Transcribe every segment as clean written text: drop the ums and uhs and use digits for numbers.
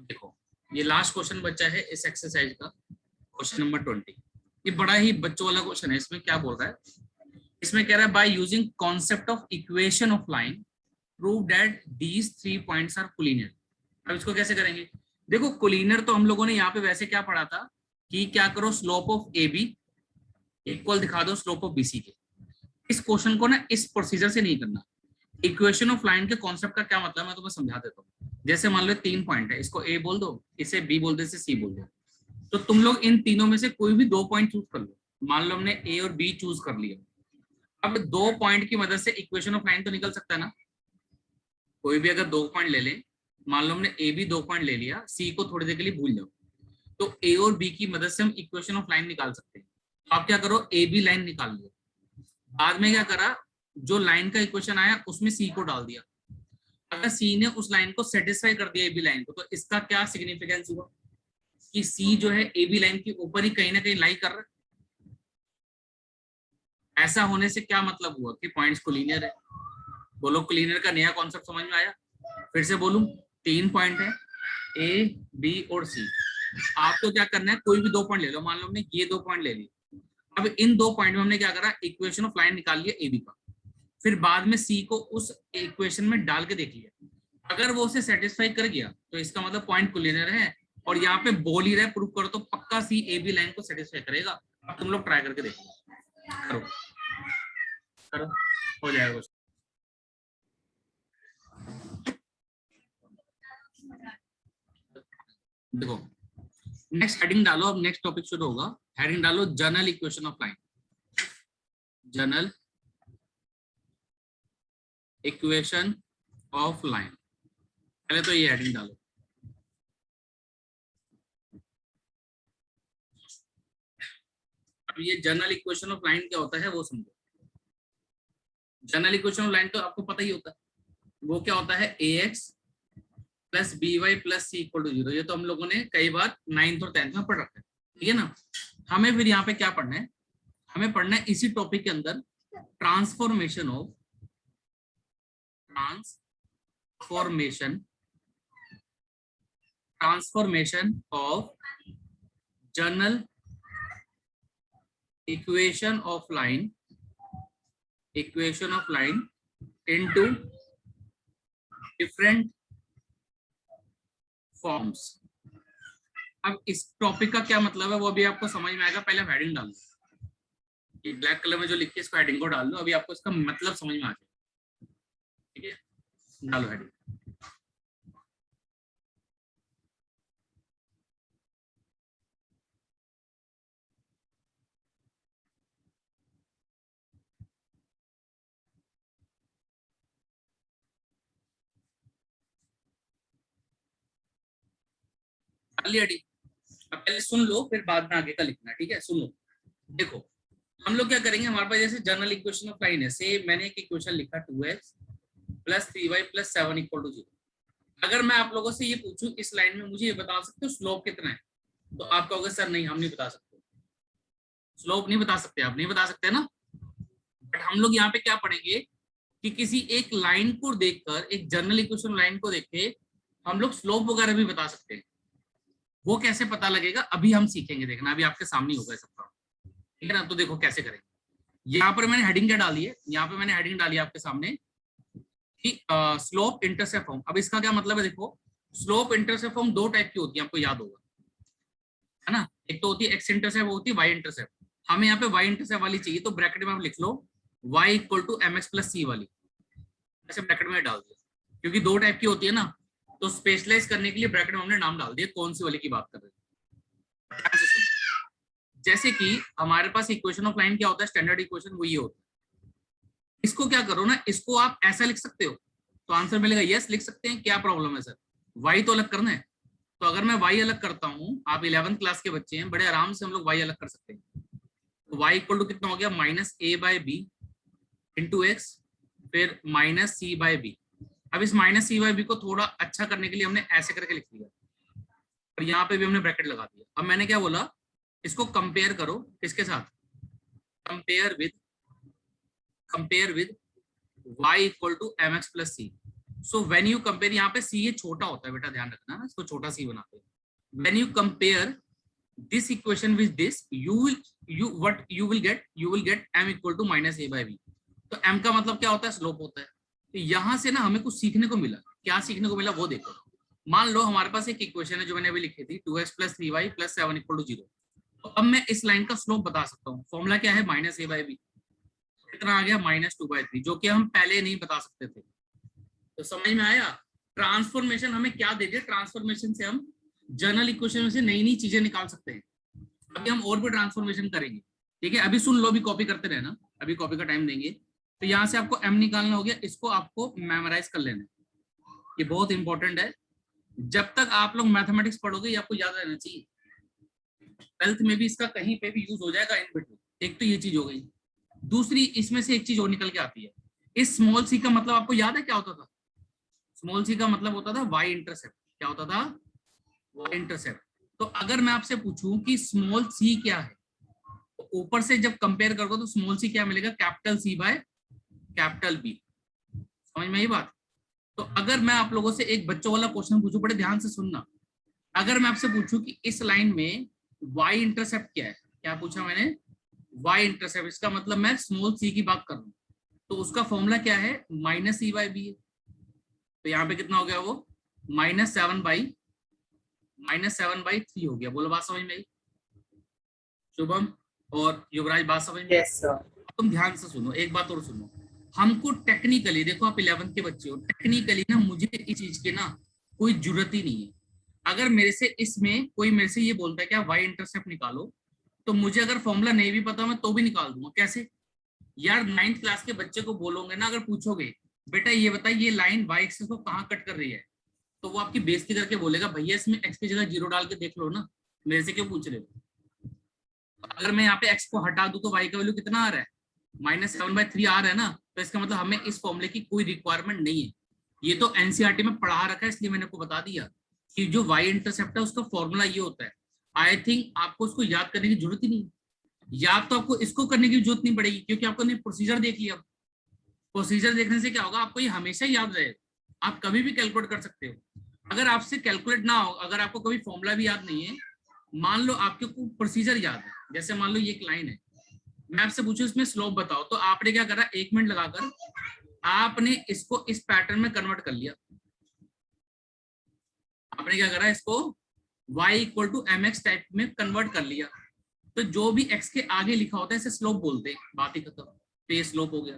देखो ये last question बचा है इस एक्सरसाइज का, क्वेश्चन नंबर 20। ये बड़ा ही बच्चों वाला क्वेश्चन है। इसमें क्या बोल रहा है, इसमें कह रहा है by using concept of equation of line prove that these 3 points are collinear. अब इसको कैसे करेंगे, देखो कोलिनियर तो हम लोगों ने यहाँ पे वैसे क्या पढ़ा था कि क्या करो, slope of A B equal दिखा दो स्लोप ऑफ बीसी के। इस क्वेश्चन को ना इस प्रोसीजर से नहीं करना। इक्वेशन ऑफ लाइन के कॉन्सेप्ट का क्या मतलब है मैं तुम्हें समझा देता हूँ। जैसे मान लो 3 पॉइंट है, इसको ए बोल दो, इसे बी बोल दो, इसे सी बोल दो। तो तुम लोग इन तीनों में से कोई भी 2 पॉइंट चूज कर लो। मान लो हमने ए और बी चूज कर लिया। अब 2 पॉइंट की मदद से इक्वेशन ऑफ लाइन तो निकल सकता है ना। कोई भी अगर 2 पॉइंट ले ले, मान लो हमने ए बी 2 पॉइंट ले लिया, सी को थोड़ी देर के लिए भूल जाओ, तो ए और बी की मदद से हम इक्वेशन ऑफ लाइन निकाल सकते हैं। तो आप क्या करो, ए बी लाइन निकाल लो। बाद में क्या करा, जो लाइन का इक्वेशन आया उसमें सी को डाल दिया। अगर सी ने उस लाइन को सेटिस्फाई कर दिया ए बी लाइन को, तो इसका क्या सिग्निफिकेंस हुआ कि सी जो है ए बी लाइन के ऊपर ही कहीं ना कहीं लाई कर रहा है। ऐसा होने से क्या मतलब हुआ कि पॉइंट्स कोलिनियर है। बोलो कोलिनियर का नया कॉन्सेप्ट समझ में आया। फिर से बोलूं, 3 पॉइंट है ए बी और सी। आपको क्या करना है, कोई भी 2 पॉइंट ले लो। मान लो हमने ये 2 पॉइंट ले लिए। अब इन 2 पॉइंट में हमने क्या करा, इक्वेशन ऑफ लाइन निकाल लिया ए बी का। फिर बाद में सी को उस इक्वेशन में डाल के देख लिया। अगर वो उसे सेटिस्फाई कर गया तो इसका मतलब पॉइंट कोलिनियर है। और यहाँ पे बोल ही रहा है, प्रूव करो, तो पक्का सी ए बी लाइन को सेटिस्फाई करेगा। अब तुम लोग ट्राई करके देखो, करो करो, हो जाएगा। देखो नेक्स्ट हेडिंग डालो, अब नेक्स्ट टॉपिक शुरू होगा। हेडिंग डालो general equation of line. General equation of line, पहले तो ये हेडिंग डालो। अब ये जनरल इक्वेशन ऑफ लाइन क्या होता है वो समझो। जनरल इक्वेशन ऑफ लाइन तो आपको पता ही होता है, वो क्या होता है, ए x plus B y plus C equal to 0। ये तो हम लोगों ने कई बार 9th और 10th में पढ़ रखा है, ठीक है ना। हमें फिर यहाँ पे क्या पढ़ना है, हमें पढ़ना है इसी टॉपिक के अंदर transformation of general equation of line into different forms। अब इस टॉपिक का क्या मतलब है वो अभी आपको समझ में आएगा। पहले हेडिंग डाल दो, ये ब्लैक कलर में जो लिखी है इसको हेडिंग को डाल दो, अभी आपको इसका मतलब समझ में आ जाएगा, ठीक है। डालो हेडिंग। डाल ली हेडिंग। अब पहले सुन लो, फिर बाद में आगे का लिखना, ठीक है। सुन लो, देखो हम लोग क्या करेंगे, हमारे पास जैसे जनरल इक्वेशन ऑफ लाइन है, से मैंने एक इक्वेशन लिखा 2x plus 3y plus 7 equal to 0। अगर मैं आप लोगों से ये पूछूं इस लाइन में मुझे ये बता सकते हो स्लोप कितना है, तो आप कहोगे सर नहीं हम नहीं बता सकते, स्लोप नहीं बता सकते, आप नहीं बता सकते ना। बट हम लोग यहाँ पे क्या पढ़ेंगे कि किसी एक लाइन को देखकर, एक जनरल इक्वेशन लाइन को देख के हम लोग स्लोप वगैरह भी बता सकते हैं। वो कैसे पता लगेगा अभी हम सीखेंगे, देखना अभी आपके सामने होगा सबका, ठीक है ना। तो देखो कैसे करेंगे। यहाँ पर मैंने हेडिंग क्या डाली है, यहाँ पे मैंने हेडिंग डाली है आपके सामने कि स्लोप इंटरसेप्ट फॉर्म। अब इसका क्या मतलब है, देखो स्लोप इंटरसेप्ट फॉर्म 2 टाइप की होती है, आपको याद होगा, है ना। एक तो होती है एक्स इंटरसेप्ट, वो होती है वाई इंटरसेप्ट। हमें यहाँ पे वाई इंटरसेप्ट वाली चाहिए, तो ब्रैकेट में आप लिख लो y equal to m x plus c वाली, ऐसे ब्रैकेट में डाल दिया। क्योंकि 2 टाइप की होती है ना, तो स्पेशलाइज करने के लिए ब्रैकेट में हमने नाम डाल दिया कौन सी वाली की बात कर रहे हैं। जैसे कि हमारे पास इक्वेशन ऑफ लाइन क्या होता है, स्टैंडर्ड इक्वेशन वो ये होता है। इसको क्या करो ना, इसको आप ऐसा लिख सकते हो, तो आंसर मिलेगा यस, लिख सकते हैं। क्या प्रॉब्लम है सर, वाई तो अलग करना है। तो अगर मैं वाई अलग करता हूं, आप 11th क्लास के बच्चे हैं, बड़े आराम से हम लोग वाई अलग कर सकते हैं। तो वाई इक्वल टू कितना हो गया, माइनस ए बाय बी इंटू एक्स, फिर माइनस सी बाय बी। अब इस माइनस सी बाय बी को थोड़ा अच्छा करने के लिए हमने ऐसे करके लिख दिया, और यहाँ पे भी हमने ब्रैकेट लगा दिया। अब मैंने क्या बोला, इसको कंपेयर करो किसके साथ, compare with y equal to m x plus c. So when you compare, यहाँ पे सी ये छोटा होता है बेटा, ध्यान रखना, इसको छोटा सी बनाते हैं. When you compare this equation with this, you will get m equal to minus a by b. तो m का मतलब क्या होता है? स्लोप होता है. तो यहाँ से ना हमें कुछ सीखने को मिला. क्या सीखने को मिला वो देखो. मान लो हमारे पास एक इक्वेशन है जो मैंने अभी लिखी थी, 2x plus 3y plus 7 equal to 0. तो अब मैं इस लाइन का स्लोप बता सकता हूँ. फॉर्मूला क्या है? Minus a by b. कितना आ गया? माइनस 2/3, जो कि हम पहले नहीं बता सकते थे. तो समझ में आया? ट्रांसफॉर्मेशन हमें क्या दे दिया? ट्रांसफॉर्मेशन से हम जनरल इक्वेशन में से नई नई चीजें निकाल सकते हैं. अभी हम और भी ट्रांसफॉर्मेशन करेंगे. ठीक है, अभी सुन लो, भी कॉपी करते रहना, अभी कॉपी का टाइम देंगे. तो यहाँ से आपको m निकालना हो गया, इसको आपको मेमोराइज कर लेना. ये बहुत इंपॉर्टेंट है. जब तक आप लोग मैथमेटिक्स पढ़ोगे ये आपको याद रहना चाहिए. 12th में भी इसका कहीं पे भी यूज हो जाएगा इन बिटवीन. एक तो ये चीज हो गई. दूसरी, इसमें से एक चीज और निकल के आती है. इस स्मॉल सी का मतलब आपको याद है क्या होता था? स्मॉल सी का मतलब होता था वाई इंटरसेप्ट. क्या होता था? Y intercept. तो अगर मैं आपसे पूछूं कि स्मॉल सी क्या है, तो ऊपर से जब कंपेयर करोगे तो स्मॉल सी क्या मिलेगा? Capital C by capital B. समझ में आई बात? तो अगर मैं आप लोगों से एक बच्चों वाला क्वेश्चन पूछूं, बड़े ध्यान से सुनना. अगर मैं आपसे पूछूं कि इस लाइन में वाई इंटरसेप्ट क्या है, क्या पूछा मैंने? Y intercept. इसका मतलब मैं स्मॉल सी की बात कर रहा हूं. तो उसका फॉर्मूला क्या है? माइनस ई बाई बी है. तो यहाँ पे कितना हो गया? वो -7/3 हो गया. बोलो बात समझ में आई? शुभम और युवराज, बात समझ में? Yes sir. तुम ध्यान से सुनो, एक बात और सुनो. हमको टेक्निकली, देखो आप 11th के बच्चे हो, टेक्निकली ना मुझे इस चीज की ना कोई जरूरत ही नहीं है. अगर मेरे से इसमें कोई मेरे से ये बोलता है कि आप वाई इंटरसेप्ट निकालो, तो मुझे अगर फॉर्मूला नहीं भी पता मैं तो भी निकाल दूंगा. कैसे यार? 9th क्लास के बच्चे को बोलोगे ना, अगर पूछोगे बेटा ये बताइए ये लाइन वाई एक्सिस को कहाँ कट कर रही है, तो वो आपकी बेइज्जती करके बोलेगा भैया इसमें एक्स की जगह 0 डाल के देख लो ना, मेरे से क्यों पूछ रहे हो? अगर मैं यहाँ पे एक्स को हटा दूं तो वाई का वैल्यू कितना आ रहा है? -7/3 आ रहा है ना. तो इसका मतलब हमें इस फॉर्मूले की कोई रिक्वायरमेंट नहीं है. ये तो एनसीईआरटी में पढ़ा रखा है, इसलिए मैंने आपको बता दिया कि जो वाई इंटरसेप्ट है उसका फॉर्मूला ये होता है. आई थिंक आपको उसको याद करने की जरूरत ही नहीं. याद तो आपको इसको करने की जरूरत नहीं पड़ेगी, क्योंकि आपको प्रोसीजर देख लिया. प्रोसीजर देखने से क्या होगा? आपको ये हमेशा याद रहेगा. आप कभी भी कैलकुलेट कर सकते हो. अगर आपसे कैलकुलेट ना हो, अगर आपको कभी फॉर्मूला भी याद नहीं है, मान लो आपके को प्रोसीजर याद है. जैसे मान लो ये एक लाइन है, मैं आपसे पूछूं इसमें स्लोप बताओ, तो आपने क्या करा? 1 मिनट लगाकर आपने इसको इस पैटर्न में कन्वर्ट कर लिया. आपने क्या करा? इसको y equal to mx type में कन्वर्ट कर लिया. तो जो भी x के आगे लिखा होता है इसे स्लोप बोलते हैं. बात ही खत्म. तो ये स्लोप हो गया.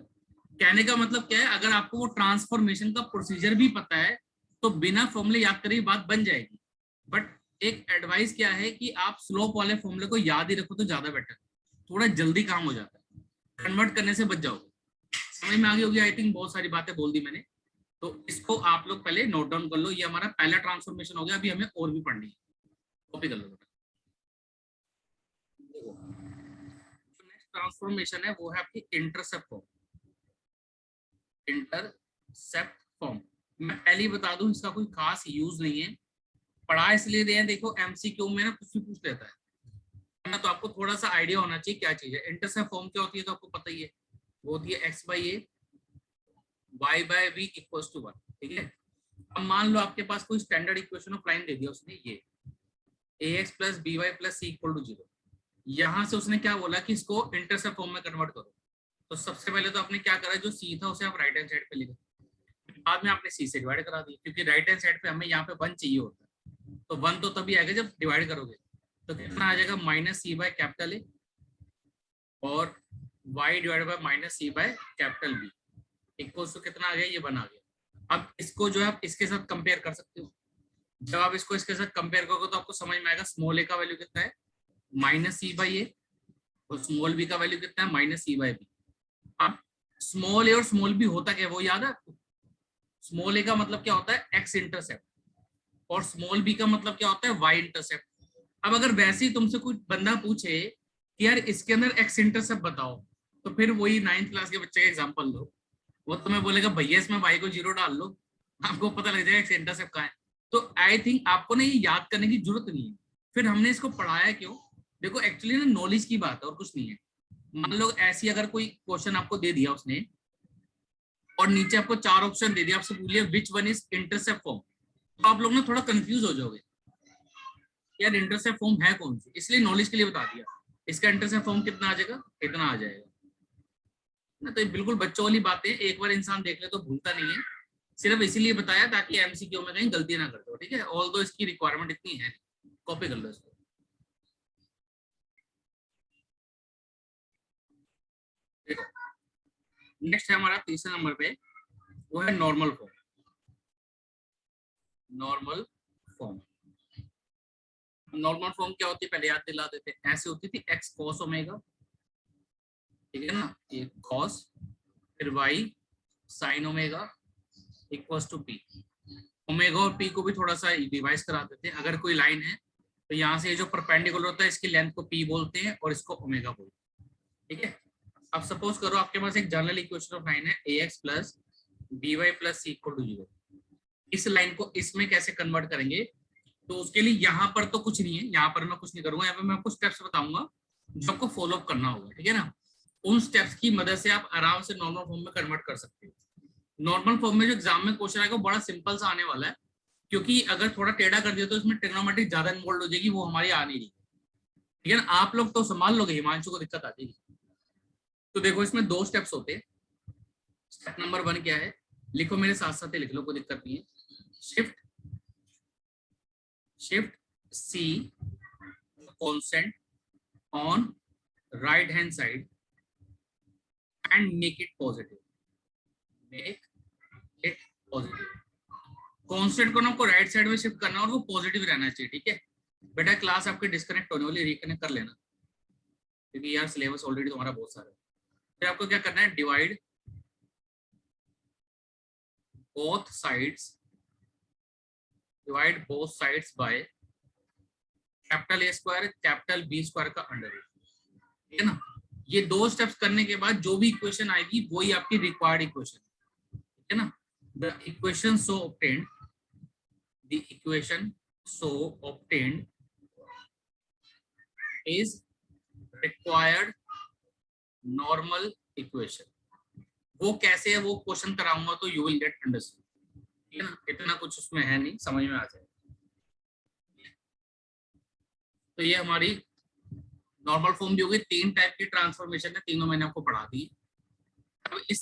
कहने का मतलब क्या है? अगर आपको वो ट्रांसफॉर्मेशन का प्रोसीजर भी पता है तो बिना फॉर्मूले याद करे बात बन जाएगी. बट एक एडवाइस क्या है कि आप स्लोप वाले फॉर्मूले को याद ही रखो तो ज्यादा बेटर. थोड़ा जल्दी काम हो जाता है, कन्वर्ट करने से बच जाओगे. समझ में आ गई होगी आई थिंक. बहुत सारी बातें बोल दी मैंने, तो इसको आप लोग पहले नोट डाउन कर लो. ये हमारा पहला ट्रांसफॉर्मेशन हो गया. अभी हमें और भी पढ़नी है. कॉपी कर लो बेटा. नेक्स्ट ट्रांसफॉर्मेशन है वो है आपकी इंटरसेप्ट फॉर्म. इंटरसेप्ट फॉर्म मैं पहले ही बता दूं, इसका कोई खास यूज नहीं है. पढ़ा इसलिए रहे हैं, देखो एमसीक्यू में ना कुछ भी पूछ लेता है ना, तो आपको थोड़ा सा आइडिया होना चाहिए क्या चीज है. इंटरसेप्ट फॉर्म क्या होती है तो आपको पता ही है. वो होती है x/a y/b इक्वल्स टू 1. ठीक है. अब मान लो आपके पास कोई स्टैंडर्ड इक्वेशन ऑफ लाइन दे दिया उसने, ये ax plus by plus c equal to 0. यहाँ से उसने क्या बोला कि इसको इंटरसेप्ट फॉर्म में कन्वर्ट करो. तो सबसे पहले तो आपने क्या करा? जो c था उसे आप राइट हैंड साइड पे लिखा. बाद में आपने c से डिवाइड करा दिया, क्योंकि राइट हैंड साइड पे हमें यहाँ पे 1 चाहिए होता है. तो 1 तो तभी आएगा जब डिवाइड करोगे. तो कितना आ जाएगा? -c बाय कैपिटल A और y divide by -c by capital B equals to कितना आ गया? ये बना गया. अब इसको जो है आप इसके साथ कंपेयर कर सकते हो. जब आप इसको इसके साथ कंपेयर करोगे तो आपको समझ में आएगा स्मॉल a का वैल्यू कितना है? -c/a और स्मॉल b का वैल्यू कितना है? -c/b. अब स्मॉल a और स्मॉल b होता क्या है वो याद है आपको? स्मॉल a का मतलब क्या होता है? x intercept. और स्मॉल b का मतलब क्या होता है? y intercept. अब अगर वैसे ही तुमसे कोई बंदा पूछे कि यार इसके अंदर x इंटरसेप्ट बताओ, तो फिर वही 9th क्लास के बच्चे का एग्जांपल लो. वो तुम्हें बोलेगा भैया इसमें y को 0 डाल लो, आपको पता लग जाएगा x इंटरसेप्ट कहाँ है. तो आई थिंक आपको ना ये याद करने की जरूरत नहीं है. फिर हमने इसको पढ़ाया क्यों? देखो एक्चुअली ना नॉलेज की बात है और कुछ नहीं है. मान लो ऐसी अगर कोई क्वेश्चन आपको दे दिया उसने और नीचे आपको 4 ऑप्शन दे दिया, आपसे बोलिए which one is intercept form, तो आप लोग ना थोड़ा कंफ्यूज हो जाओगे यार इंटरसेप्ट फॉर्म है कौन सी, इसलिए नॉलेज के लिए बता दिया। इसका इंटरसेप्ट फॉर्म कितना आ जाएगा, इतना आ जाएगा ना। तो ये बिल्कुल बच्चों वाली बातें, एक बार इंसान देख ले तो भूलता नहीं है, सिर्फ इसीलिए बताया ताकि एमसीक्यू में कहीं गलती ना कर दो, ठीक है। ऑल दो इसकी रिक्वायरमेंट इतनी है, कॉपी कर लो इसको। देखो नेक्स्ट है हमारा तीसरे नंबर पे, वो है normal form. Normal form, normal form क्या होती है पहले याद दिला देते, ऐसे होती थी एक्स कॉस ओमेगा, ठीक है ना, ये कॉस, फिर y sine omega equals to p. Omega और पी को भी थोड़ा सा रिवाइज करा देते हैं। अगर कोई लाइन है तो यहाँ से जो परपेंडिकुलर होता है इसकी लेंथ को पी बोलते हैं और इसको ओमेगा बोलते हैं, ठीक है। अब सपोज करो आपके पास एक जनरल इक्वेशन ऑफ लाइन है ए x plus B y plus C equal to 0। इस लाइन को इसमें कैसे कन्वर्ट करेंगे, तो उसके लिए यहाँ पर तो कुछ नहीं है, यहाँ पर मैं कुछ नहीं करूंगा, यहाँ पर मैं आपको स्टेप्स बताऊंगा जो आपको फॉलो अप करना होगा, ठीक है ना। उन स्टेप्स की मदद से आप आराम से नॉर्मल फॉर्म में कन्वर्ट कर सकते हो। नॉर्मल फॉर्म में जो एग्जाम में क्वेश्चन आएगा बड़ा सिंपल सा आने वाला है, क्योंकि अगर थोड़ा टेढ़ा कर दिया तो इसमें ट्रिग्नोमेट्री ज्यादा इन्वॉल्व हो जाएगी, वो हमारी आ नहीं रही, ठीक है ना। आप लोग तो संभाल लोगे, हिमांशु को दिक्कत आ जाएगी। तो देखो इसमें 2 स्टेप्स होते हैं। स्टेप नंबर 1 क्या है, लिखो मेरे साथ साथ ही लिख लो, कोई दिक्कत नहीं है। Shift shift c constant on right hand side and make it positive, make it positive. Constant को ना आपको राइट साइड में शिफ्ट करना और वो पॉजिटिव रहना चाहिए, ठीक है। बेटा क्लास आपकी डिस्कनेक्ट होने वाली, रिकनेक्ट कर लेना, क्योंकि यार सिलेबस ऑलरेडी तुम्हारा बहुत सारा है। फिर आपको क्या करना है, divide both sides, divide both sides by capital A square capital B square का अंडर रूट, ठीक है ना। ये 2 स्टेप्स करने के बाद जो भी इक्वेशन आएगी वही आपकी रिक्वायर्ड इक्वेशन, ठीक है ना। The equation so obtained, the equation so obtained is required normal equation. वो कैसे है वो क्वेश्चन कराऊंगा तो यू विल गेट अंडरस्टूड, ठीक है ना। इतना कुछ उसमें है नहीं, समझ में आ जाए। तो ये हमारी नॉर्मल फॉर्म भी होगी। 3 टाइप की ट्रांसफॉर्मेशन है, तीनों मैंने आपको पढ़ा दी। अब इस